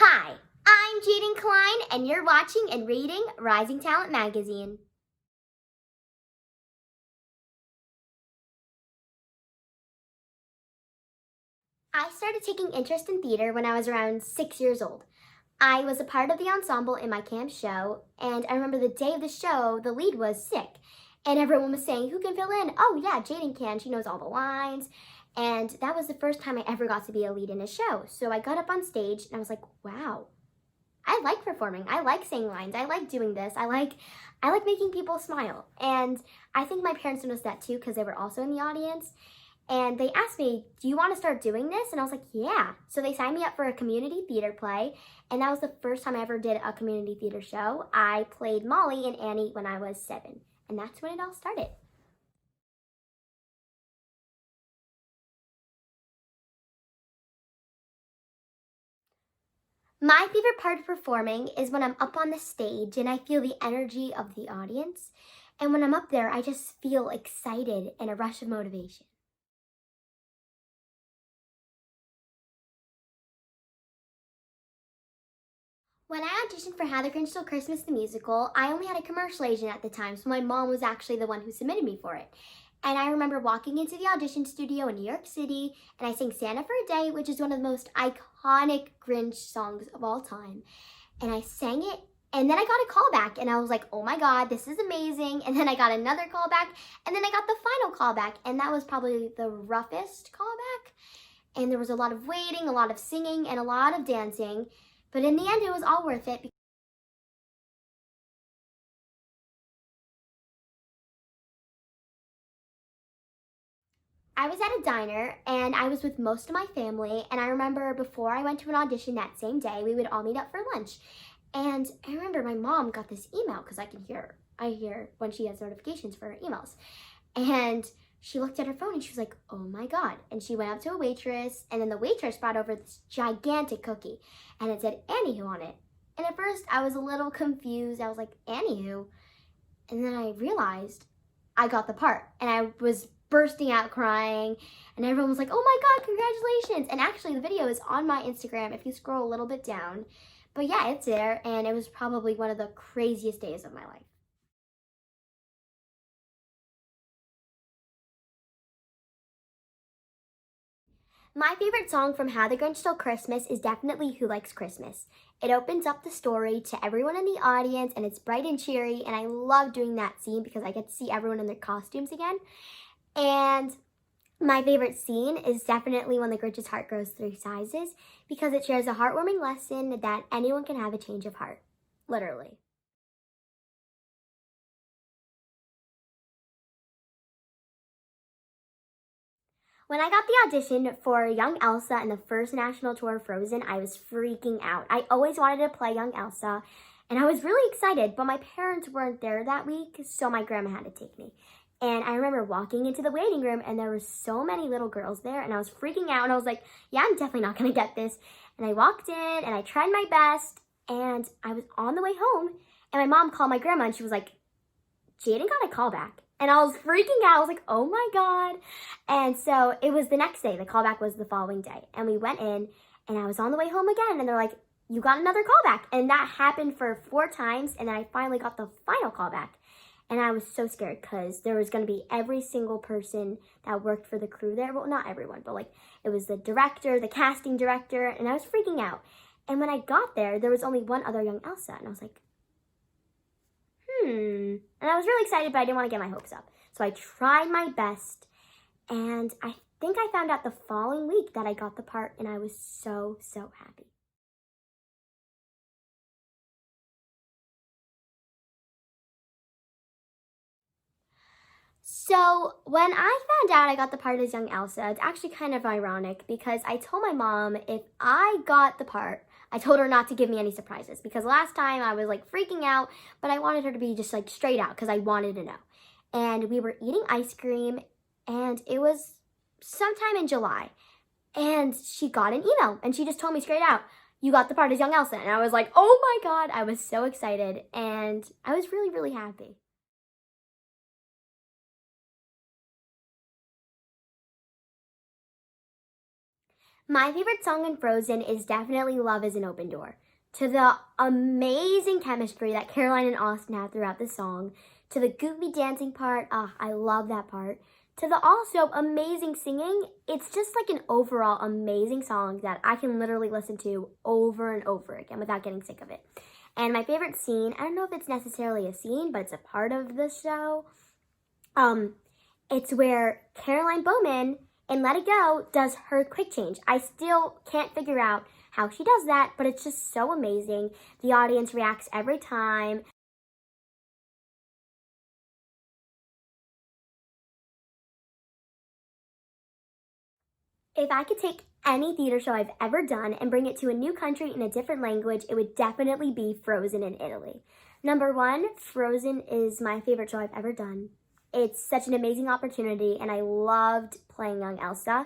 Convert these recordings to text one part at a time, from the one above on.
Hi, I'm Jaden Klein, and you're watching and reading Rising Talent Magazine. I started taking interest in theater when I was around 6 years old. I was a part of the ensemble in my camp show, and I remember the day of the show, the lead was sick, and everyone was saying, "Who can fill in?" "Oh yeah, Jaden can, she knows all the lines." And that was the first time I ever got to be a lead in a show. So I got up on stage and I was like, wow, I like performing. I like saying lines. I like doing this. I like making people smile. And I think my parents noticed that too because they were also in the audience. And they asked me, "Do you want to start doing this?" And I was like, "Yeah." So they signed me up for a community theater play. And that was the first time I ever did a community theater show. I played Molly in Annie when I was 7. And that's when it all started. My favorite part of performing is when I'm up on the stage and I feel the energy of the audience. And when I'm up there, I just feel excited and a rush of motivation. When I auditioned for How the Grinch Stole Christmas the musical, I only had a commercial agent at the time, so my mom was actually the one who submitted me for it. And I remember walking into the audition studio in New York City, and I sang Santa for a Day, which is one of the most iconic Grinch songs of all time. And I sang it, and then I got a call back, and I was like, oh my God, this is amazing. And then I got another call back, and then I got the final call back, and that was probably the roughest callback. And there was a lot of waiting, a lot of singing, and a lot of dancing. But in the end, it was all worth it. I was at a diner and I was with most of my family. And I remember before I went to an audition that same day, we would all meet up for lunch. And I remember my mom got this email because I hear when she has notifications for her emails. And she looked at her phone and she was like, oh my God. And she went up to a waitress, and then the waitress brought over this gigantic cookie and it said Anywho on it. And at first I was a little confused. I was like, Anywho? And then I realized I got the part, and I was bursting out crying, and everyone was like, oh my God, congratulations. And actually the video is on my Instagram if you scroll a little bit down. But yeah, it's there, and it was probably one of the craziest days of my life. My favorite song from How the Grinch Stole Christmas is definitely Who Likes Christmas. It opens up the story to everyone in the audience, and it's bright and cheery, and I love doing that scene because I get to see everyone in their costumes again. And my favorite scene is definitely when the Grinch's heart grows 3 sizes because it shares a heartwarming lesson that anyone can have a change of heart, literally. When I got the audition for young Elsa in the first national tour of Frozen, I was freaking out. I always wanted to play young Elsa, and I was really excited, but my parents weren't there that week, so my grandma had to take me. And I remember walking into the waiting room, and there were so many little girls there, and I was freaking out, and I was like, yeah, I'm definitely not gonna get this. And I walked in, and I tried my best, and I was on the way home, and my mom called my grandma, and she was like, Jaden got a call back. And I was freaking out. I was like, oh my God. And so it was the next day. The callback was the following day. And we went in, and I was on the way home again. And they're like, you got another callback. And that happened for 4 times. And then I finally got the final callback. And I was so scared because there was going to be every single person that worked for the crew there. Well, not everyone, but like it was the director, the casting director. And I was freaking out. And when I got there was only one other young Elsa. And I was like, And I was really excited, but I didn't want to get my hopes up. So I tried my best, and I think I found out the following week that I got the part, and I was so, so happy. So when I found out I got the part as young Elsa, it's actually kind of ironic because I told my mom if I got the part, I told her not to give me any surprises because last time I was like freaking out, but I wanted her to be just like straight out because I wanted to know. And we were eating ice cream, and it was sometime in July, and she got an email, and she just told me straight out, you got the part as young Elsa. And I was like, oh my God, I was so excited, and I was really, really happy. My favorite song in Frozen is definitely Love is an Open Door. To the amazing chemistry that Caroline and Austin have throughout the song, to the goofy dancing part, I love that part. To the also amazing singing, it's just like an overall amazing song that I can literally listen to over and over again without getting sick of it. And my favorite scene, I don't know if it's necessarily a scene, but it's a part of the show. It's where Caroline Bowman in Let It Go does her quick change. I still can't figure out how she does that, but it's just so amazing. The audience reacts every time. If I could take any theater show I've ever done and bring it to a new country in a different language, it would definitely be Frozen in Italy. Number one, Frozen is my favorite show I've ever done. It's such an amazing opportunity, and I loved playing young Elsa.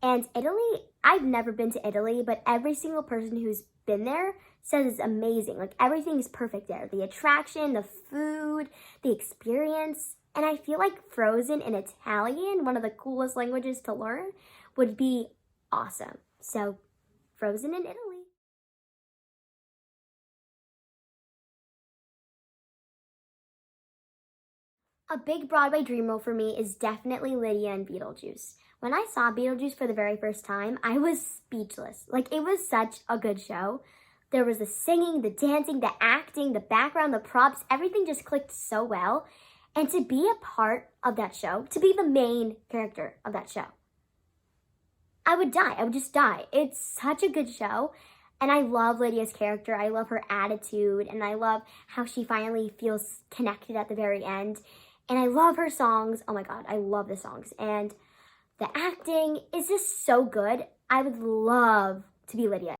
And Italy, I've never been to Italy, but every single person who's been there says it's amazing. Like, everything is perfect there. The attraction, the food, the experience. And I feel like Frozen in Italian, one of the coolest languages to learn, would be awesome. So, Frozen in Italy. A big Broadway dream role for me is definitely Lydia in Beetlejuice. When I saw Beetlejuice for the very first time, I was speechless. Like, it was such a good show. There was the singing, the dancing, the acting, the background, the props, everything just clicked so well. And to be a part of that show, to be the main character of that show, I would die. I would just die. It's such a good show. And I love Lydia's character. I love her attitude. And I love how she finally feels connected at the very end. And I love her songs. Oh my God, I love the songs. And the acting is just so good. I would love to be Lydia.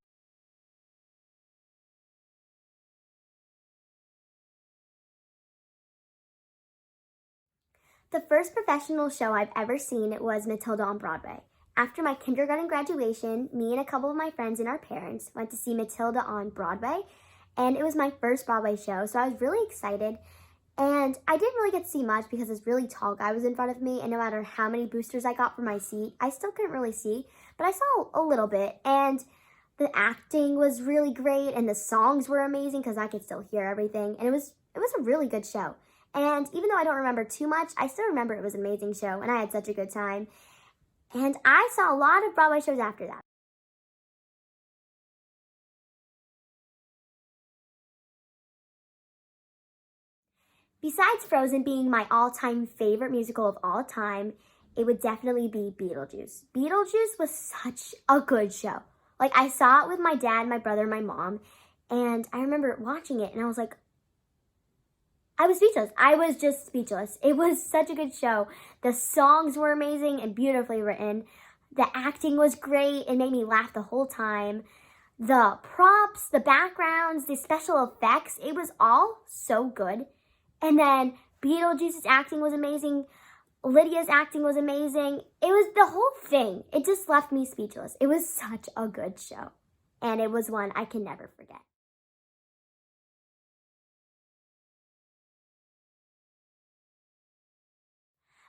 The first professional show I've ever seen was Matilda on Broadway. After my kindergarten graduation, me and a couple of my friends and our parents went to see Matilda on Broadway, and it was my first Broadway show, so I was really excited. And I didn't really get to see much because this really tall guy was in front of me, and no matter how many boosters I got for my seat, I still couldn't really see, but I saw a little bit. And the acting was really great, and the songs were amazing because I could still hear everything, and it was a really good show. And even though I don't remember too much, I still remember it was an amazing show, and I had such a good time. And I saw a lot of Broadway shows after that. Besides Frozen being my all-time favorite musical of all time, it would definitely be Beetlejuice. Beetlejuice was such a good show. Like, I saw it with my dad, my brother, my mom, and I remember watching it, and I was like, I was speechless. I was just speechless. It was such a good show. The songs were amazing and beautifully written. The acting was great. It made me laugh the whole time. The props, the backgrounds, the special effects, it was all so good. And then Beetlejuice's acting was amazing. Lydia's acting was amazing. It was the whole thing. It just left me speechless. It was such a good show. And it was one I can never forget.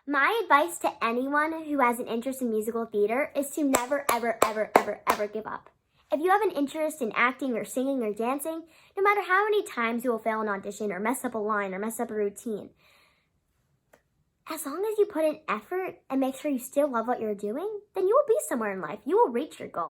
My advice to anyone who has an interest in musical theater is to never, ever, ever, ever, ever give up. If you have an interest in acting or singing or dancing, no matter how many times you will fail an audition or mess up a line or mess up a routine, as long as you put in effort and make sure you still love what you're doing, then you will be somewhere in life. You will reach your goal.